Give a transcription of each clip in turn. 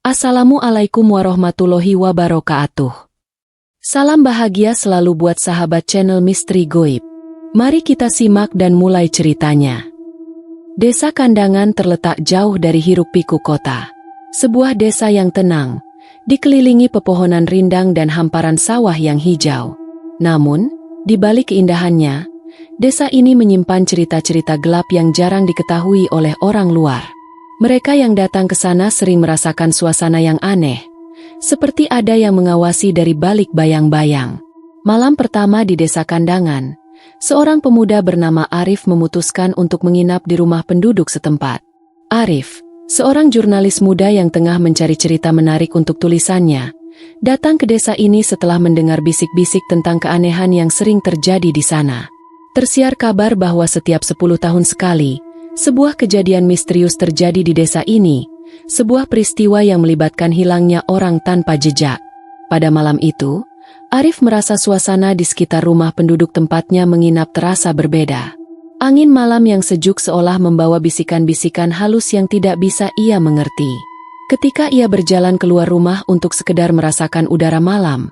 Assalamualaikum warahmatullahi wabarakatuh. Salam bahagia selalu buat sahabat channel Misteri Goib. Mari kita simak dan mulai ceritanya. Desa Kandangan terletak jauh dari hiruk-pikuk kota. Sebuah desa yang tenang, dikelilingi pepohonan rindang dan hamparan sawah yang hijau. Namun, di balik keindahannya, desa ini menyimpan cerita-cerita gelap yang jarang diketahui oleh orang luar. Mereka yang datang ke sana sering merasakan suasana yang aneh, seperti ada yang mengawasi dari balik bayang-bayang. Malam pertama di Desa Kandangan, seorang pemuda bernama Arif memutuskan untuk menginap di rumah penduduk setempat. Arif, seorang jurnalis muda yang tengah mencari cerita menarik untuk tulisannya, datang ke desa ini setelah mendengar bisik-bisik tentang keanehan yang sering terjadi di sana. Tersiar kabar bahwa setiap 10 tahun sekali, sebuah kejadian misterius terjadi di desa ini, sebuah peristiwa yang melibatkan hilangnya orang tanpa jejak. Pada malam itu, Arif merasa suasana di sekitar rumah penduduk tempatnya menginap terasa berbeda. Angin malam yang sejuk seolah membawa bisikan-bisikan halus yang tidak bisa ia mengerti. Ketika ia berjalan keluar rumah untuk sekedar merasakan udara malam,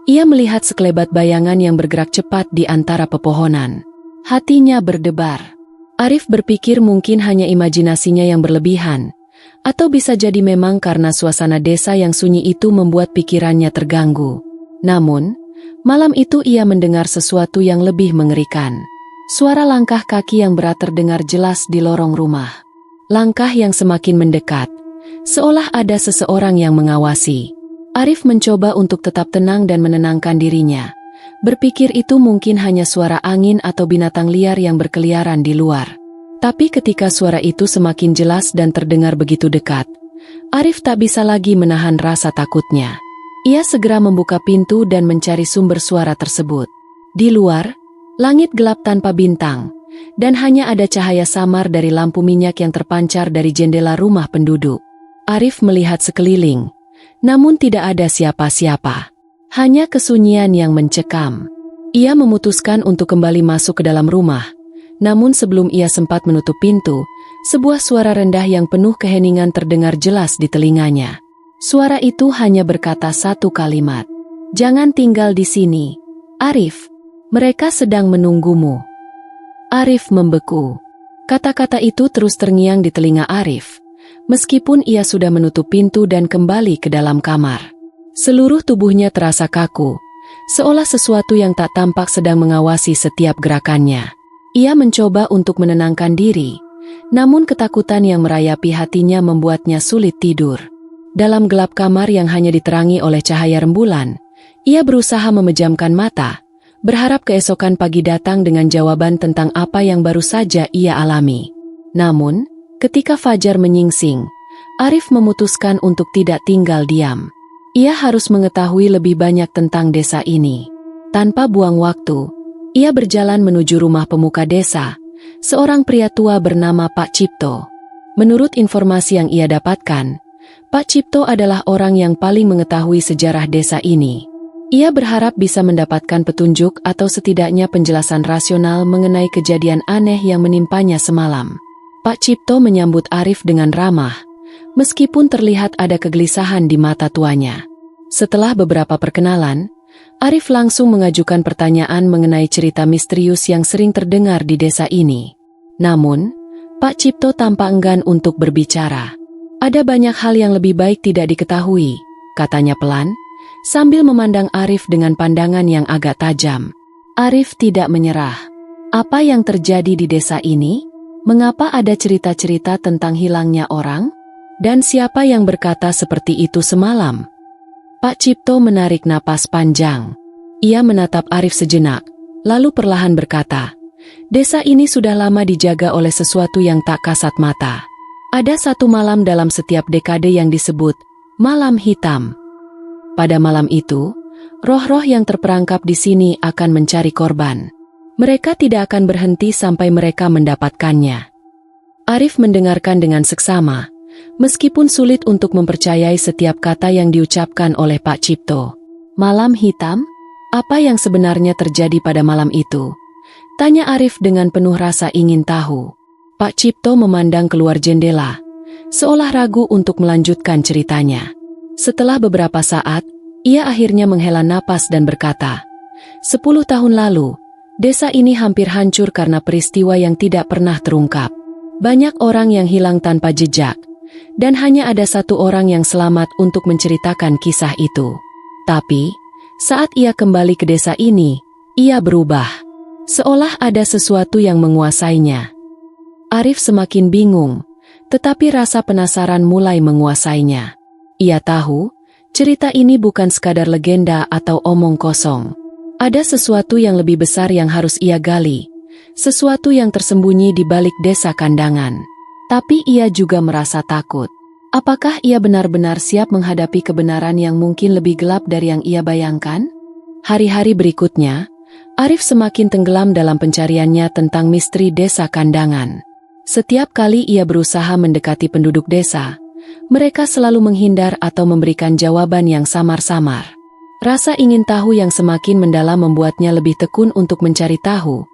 ia melihat sekelebat bayangan yang bergerak cepat di antara pepohonan. Hatinya berdebar. Arif berpikir mungkin hanya imajinasinya yang berlebihan, atau bisa jadi memang karena suasana desa yang sunyi itu membuat pikirannya terganggu. Namun, malam itu ia mendengar sesuatu yang lebih mengerikan. Suara langkah kaki yang berat terdengar jelas di lorong rumah. Langkah yang semakin mendekat, seolah ada seseorang yang mengawasi. Arif mencoba untuk tetap tenang dan menenangkan dirinya. Berpikir itu mungkin hanya suara angin atau binatang liar yang berkeliaran di luar. Tapi ketika suara itu semakin jelas dan terdengar begitu dekat, Arif tak bisa lagi menahan rasa takutnya. Ia segera membuka pintu dan mencari sumber suara tersebut. Di luar, langit gelap tanpa bintang, dan hanya ada cahaya samar dari lampu minyak yang terpancar dari jendela rumah penduduk. Arif melihat sekeliling, namun tidak ada siapa-siapa. Hanya kesunyian yang mencekam. Ia memutuskan untuk kembali masuk ke dalam rumah. Namun sebelum ia sempat menutup pintu, sebuah suara rendah yang penuh keheningan terdengar jelas di telinganya. Suara itu hanya berkata satu kalimat. "Jangan tinggal di sini, Arif. Mereka sedang menunggumu." Arif membeku. Kata-kata itu terus terngiang di telinga Arif, meskipun ia sudah menutup pintu dan kembali ke dalam kamar. Seluruh tubuhnya terasa kaku, seolah sesuatu yang tak tampak sedang mengawasi setiap gerakannya. Ia mencoba untuk menenangkan diri, namun ketakutan yang merayapi hatinya membuatnya sulit tidur. Dalam gelap kamar yang hanya diterangi oleh cahaya rembulan, ia berusaha memejamkan mata, berharap keesokan pagi datang dengan jawaban tentang apa yang baru saja ia alami. Namun, ketika fajar menyingsing, Arif memutuskan untuk tidak tinggal diam. Ia harus mengetahui lebih banyak tentang desa ini. Tanpa buang waktu, ia berjalan menuju rumah pemuka desa, seorang pria tua bernama Pak Cipto. Menurut informasi yang ia dapatkan, Pak Cipto adalah orang yang paling mengetahui sejarah desa ini. Ia berharap bisa mendapatkan petunjuk atau setidaknya penjelasan rasional mengenai kejadian aneh yang menimpanya semalam. Pak Cipto menyambut Arif dengan ramah, meskipun terlihat ada kegelisahan di mata tuanya. Setelah beberapa perkenalan, Arif langsung mengajukan pertanyaan mengenai cerita misterius yang sering terdengar di desa ini. Namun, Pak Cipto tampak enggan untuk berbicara. "Ada banyak hal yang lebih baik tidak diketahui," katanya pelan, sambil memandang Arif dengan pandangan yang agak tajam. Arif tidak menyerah. Apa yang terjadi di desa ini? Mengapa ada cerita-cerita tentang hilangnya orang? Dan siapa yang berkata seperti itu semalam? Pak Cipto menarik napas panjang. Ia menatap Arif sejenak, lalu perlahan berkata, "Desa ini sudah lama dijaga oleh sesuatu yang tak kasat mata. Ada satu malam dalam setiap dekade yang disebut malam hitam. Pada malam itu, roh-roh yang terperangkap di sini akan mencari korban. Mereka tidak akan berhenti sampai mereka mendapatkannya." Arif mendengarkan dengan seksama, meskipun sulit untuk mempercayai setiap kata yang diucapkan oleh Pak Cipto. "Malam hitam? Apa yang sebenarnya terjadi pada malam itu?" tanya Arif dengan penuh rasa ingin tahu. Pak Cipto memandang keluar jendela, seolah ragu untuk melanjutkan ceritanya. Setelah beberapa saat, ia akhirnya menghela napas dan berkata, 10 tahun lalu, desa ini hampir hancur karena peristiwa yang tidak pernah terungkap. Banyak orang yang hilang tanpa jejak, dan hanya ada satu orang yang selamat untuk menceritakan kisah itu. Tapi, saat ia kembali ke desa ini, ia berubah. Seolah ada sesuatu yang menguasainya. Arif semakin bingung, tetapi rasa penasaran mulai menguasainya. Ia tahu, cerita ini bukan sekadar legenda atau omong kosong. Ada sesuatu yang lebih besar yang harus ia gali, sesuatu yang tersembunyi di balik desa kandangan. Tapi ia juga merasa takut. Apakah ia benar-benar siap menghadapi kebenaran yang mungkin lebih gelap dari yang ia bayangkan? Hari-hari berikutnya, Arif semakin tenggelam dalam pencariannya tentang misteri desa kandangan. Setiap kali ia berusaha mendekati penduduk desa, mereka selalu menghindar atau memberikan jawaban yang samar-samar. Rasa ingin tahu yang semakin mendalam membuatnya lebih tekun untuk mencari tahu,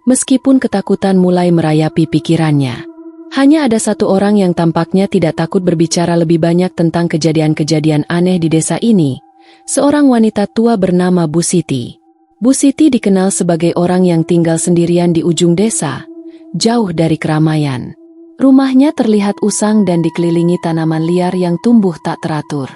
meskipun ketakutan mulai merayapi pikirannya. Hanya ada satu orang yang tampaknya tidak takut berbicara lebih banyak tentang kejadian-kejadian aneh di desa ini, seorang wanita tua bernama Bu Siti. Bu Siti dikenal sebagai orang yang tinggal sendirian di ujung desa, jauh dari keramaian. Rumahnya terlihat usang dan dikelilingi tanaman liar yang tumbuh tak teratur.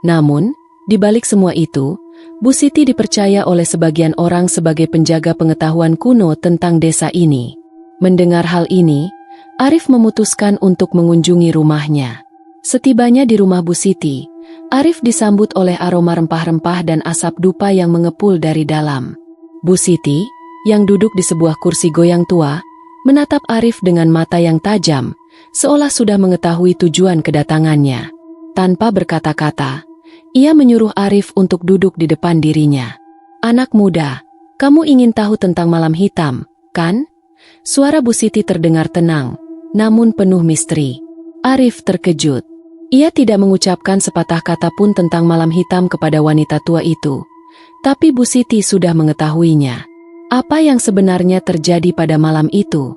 Namun, di balik semua itu, Bu Siti dipercaya oleh sebagian orang sebagai penjaga pengetahuan kuno tentang desa ini. Mendengar hal ini, Arif memutuskan untuk mengunjungi rumahnya. Setibanya di rumah Bu Siti, Arif disambut oleh aroma rempah-rempah dan asap dupa yang mengepul dari dalam. Bu Siti, yang duduk di sebuah kursi goyang tua, menatap Arif dengan mata yang tajam, seolah sudah mengetahui tujuan kedatangannya. Tanpa berkata-kata, ia menyuruh Arif untuk duduk di depan dirinya. "Anak muda, kamu ingin tahu tentang malam hitam, kan?" Suara Bu Siti terdengar tenang, namun penuh misteri. Arif terkejut. Ia tidak mengucapkan sepatah kata pun tentang malam hitam kepada wanita tua itu. Tapi Bu Siti sudah mengetahuinya. Apa yang sebenarnya terjadi pada malam itu?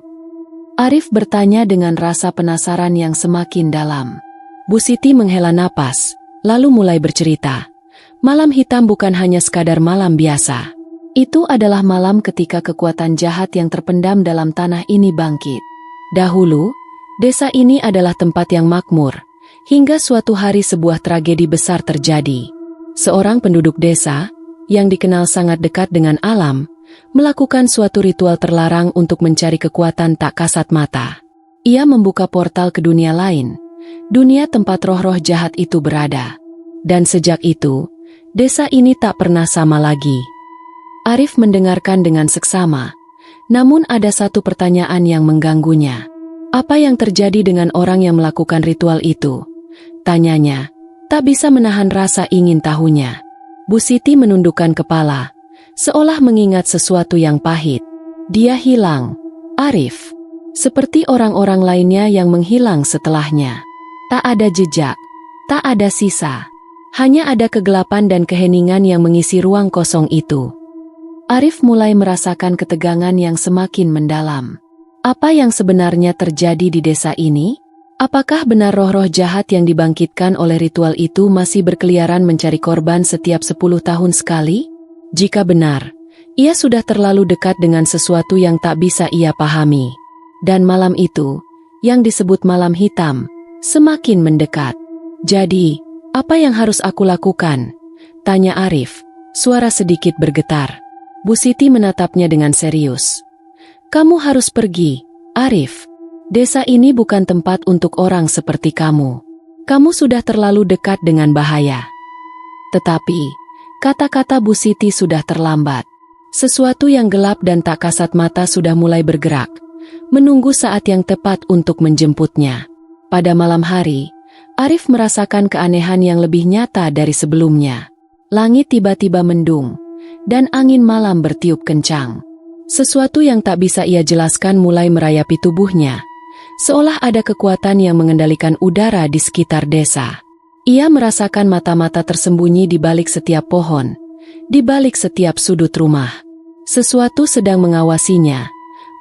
Arif bertanya dengan rasa penasaran yang semakin dalam. Bu Siti menghela napas, lalu mulai bercerita. Malam hitam bukan hanya sekadar malam biasa. Itu adalah malam ketika kekuatan jahat yang terpendam dalam tanah ini bangkit. Dahulu, desa ini adalah tempat yang makmur, hingga suatu hari sebuah tragedi besar terjadi. Seorang penduduk desa, yang dikenal sangat dekat dengan alam, melakukan suatu ritual terlarang untuk mencari kekuatan tak kasat mata. Ia membuka portal ke dunia lain, dunia tempat roh-roh jahat itu berada. Dan sejak itu, desa ini tak pernah sama lagi. Arif mendengarkan dengan seksama, namun ada satu pertanyaan yang mengganggunya. Apa yang terjadi dengan orang yang melakukan ritual itu? Tanyanya, tak bisa menahan rasa ingin tahunya. Bu Siti menundukkan kepala, seolah mengingat sesuatu yang pahit. Dia hilang, Arif. Seperti orang-orang lainnya yang menghilang setelahnya. Tak ada jejak, tak ada sisa. Hanya ada kegelapan dan keheningan yang mengisi ruang kosong itu. Arif mulai merasakan ketegangan yang semakin mendalam. Apa yang sebenarnya terjadi di desa ini? Apakah benar roh-roh jahat yang dibangkitkan oleh ritual itu masih berkeliaran mencari korban setiap 10 tahun sekali? Jika benar, ia sudah terlalu dekat dengan sesuatu yang tak bisa ia pahami. Dan malam itu, yang disebut malam hitam, semakin mendekat. Jadi, apa yang harus aku lakukan? Tanya Arif, suara sedikit bergetar. Bu Siti menatapnya dengan serius. Kamu harus pergi, Arif. Desa ini bukan tempat untuk orang seperti kamu. Kamu sudah terlalu dekat dengan bahaya. Tetapi, kata-kata Bu Siti sudah terlambat. Sesuatu yang gelap dan tak kasat mata sudah mulai bergerak, menunggu saat yang tepat untuk menjemputnya. Pada malam hari, Arif merasakan keanehan yang lebih nyata dari sebelumnya. Langit tiba-tiba mendung, dan angin malam bertiup kencang. Sesuatu yang tak bisa ia jelaskan mulai merayapi tubuhnya, seolah ada kekuatan yang mengendalikan udara di sekitar desa. Ia merasakan mata-mata tersembunyi di balik setiap pohon, di balik setiap sudut rumah. Sesuatu sedang mengawasinya,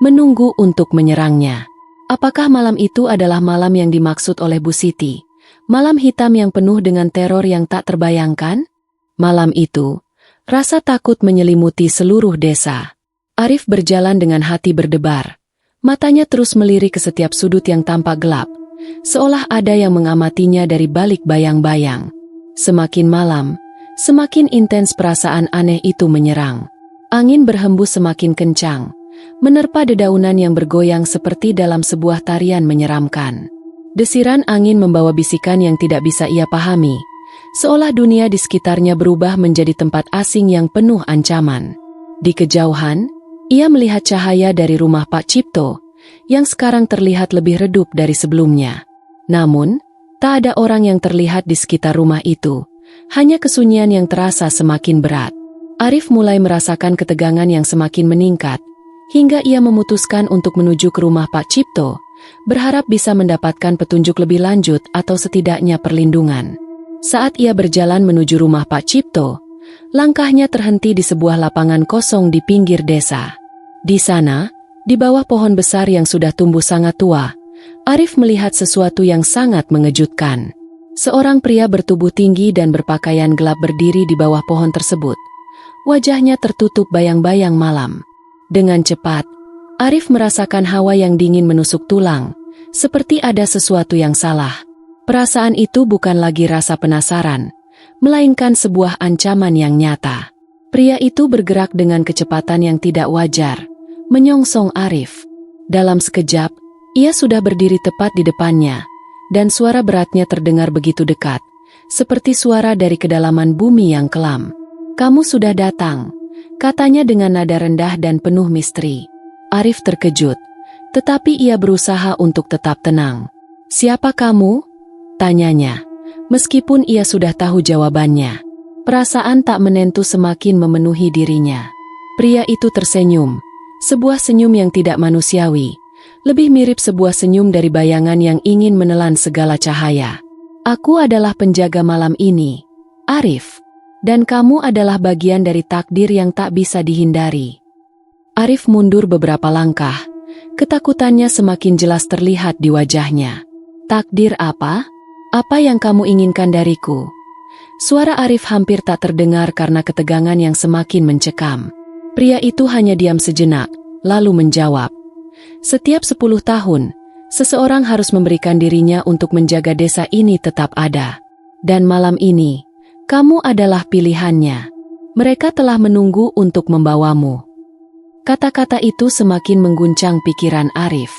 menunggu untuk menyerangnya. Apakah malam itu adalah malam yang dimaksud oleh Bu Siti? Malam hitam yang penuh dengan teror yang tak terbayangkan? Malam itu, rasa takut menyelimuti seluruh desa. Arif berjalan dengan hati berdebar. Matanya terus melirik ke setiap sudut yang tampak gelap, seolah ada yang mengamatinya dari balik bayang-bayang. Semakin malam, semakin intens perasaan aneh itu menyerang. Angin berhembus semakin kencang, menerpa dedaunan yang bergoyang seperti dalam sebuah tarian menyeramkan. Desiran angin membawa bisikan yang tidak bisa ia pahami, seolah dunia di sekitarnya berubah menjadi tempat asing yang penuh ancaman. Di kejauhan, ia melihat cahaya dari rumah Pak Cipto, yang sekarang terlihat lebih redup dari sebelumnya. Namun, tak ada orang yang terlihat di sekitar rumah itu, hanya kesunyian yang terasa semakin berat. Arif mulai merasakan ketegangan yang semakin meningkat, hingga ia memutuskan untuk menuju ke rumah Pak Cipto, berharap bisa mendapatkan petunjuk lebih lanjut atau setidaknya perlindungan. Saat ia berjalan menuju rumah Pak Cipto, langkahnya terhenti di sebuah lapangan kosong di pinggir desa. Di sana, di bawah pohon besar yang sudah tumbuh sangat tua, Arif melihat sesuatu yang sangat mengejutkan. Seorang pria bertubuh tinggi dan berpakaian gelap berdiri di bawah pohon tersebut. Wajahnya tertutup bayang-bayang malam. Dengan cepat, Arif merasakan hawa yang dingin menusuk tulang, seperti ada sesuatu yang salah. Perasaan itu bukan lagi rasa penasaran, melainkan sebuah ancaman yang nyata. Pria itu bergerak dengan kecepatan yang tidak wajar, menyongsong Arif. Dalam sekejap, ia sudah berdiri tepat di depannya, dan suara beratnya terdengar begitu dekat, seperti suara dari kedalaman bumi yang kelam. "Kamu sudah datang," katanya dengan nada rendah dan penuh misteri. Arif terkejut, tetapi ia berusaha untuk tetap tenang. "Siapa kamu?" tanyanya. Meskipun ia sudah tahu jawabannya, perasaan tak menentu semakin memenuhi dirinya. Pria itu tersenyum, sebuah senyum yang tidak manusiawi, lebih mirip sebuah senyum dari bayangan yang ingin menelan segala cahaya. "Aku adalah penjaga malam ini, Arif, dan kamu adalah bagian dari takdir yang tak bisa dihindari." Arif mundur beberapa langkah, ketakutannya semakin jelas terlihat di wajahnya. "Takdir apa? Apa yang kamu inginkan dariku?" Suara Arif hampir tak terdengar karena ketegangan yang semakin mencekam. Pria itu hanya diam sejenak, lalu menjawab, "Setiap 10 tahun, seseorang harus memberikan dirinya untuk menjaga desa ini tetap ada. Dan malam ini, kamu adalah pilihannya. Mereka telah menunggu untuk membawamu." Kata-kata itu semakin mengguncang pikiran Arif.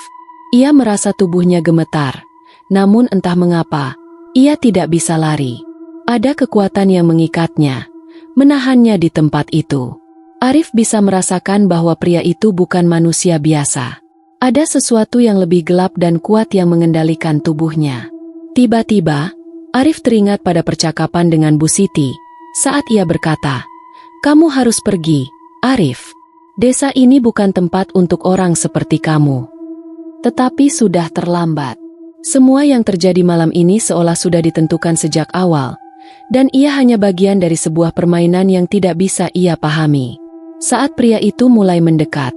Ia merasa tubuhnya gemetar, namun entah mengapa, ia tidak bisa lari. Ada kekuatan yang mengikatnya, menahannya di tempat itu. Arif bisa merasakan bahwa pria itu bukan manusia biasa. Ada sesuatu yang lebih gelap dan kuat yang mengendalikan tubuhnya. Tiba-tiba, Arif teringat pada percakapan dengan Bu Siti, saat ia berkata, "Kamu harus pergi, Arif. Desa ini bukan tempat untuk orang seperti kamu." Tetapi sudah terlambat. Semua yang terjadi malam ini seolah sudah ditentukan sejak awal, dan ia hanya bagian dari sebuah permainan yang tidak bisa ia pahami. Saat pria itu mulai mendekat,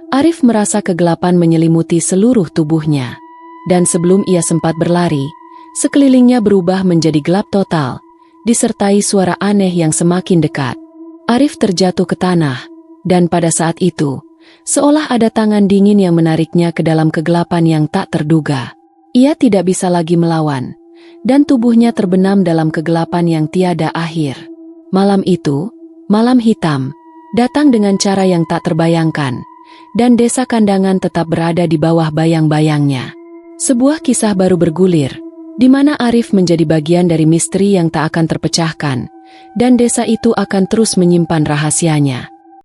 Arif merasa kegelapan menyelimuti seluruh tubuhnya. Dan sebelum ia sempat berlari, sekelilingnya berubah menjadi gelap total, disertai suara aneh yang semakin dekat. Arif terjatuh ke tanah, dan pada saat itu, seolah ada tangan dingin yang menariknya ke dalam kegelapan yang tak terduga. Ia tidak bisa lagi melawan, dan tubuhnya terbenam dalam kegelapan yang tiada akhir. Malam itu, malam hitam, datang dengan cara yang tak terbayangkan, dan desa Kandangan tetap berada di bawah bayang-bayangnya. Sebuah kisah baru bergulir, di mana Arif menjadi bagian dari misteri yang tak akan terpecahkan, dan desa itu akan terus menyimpan rahasianya.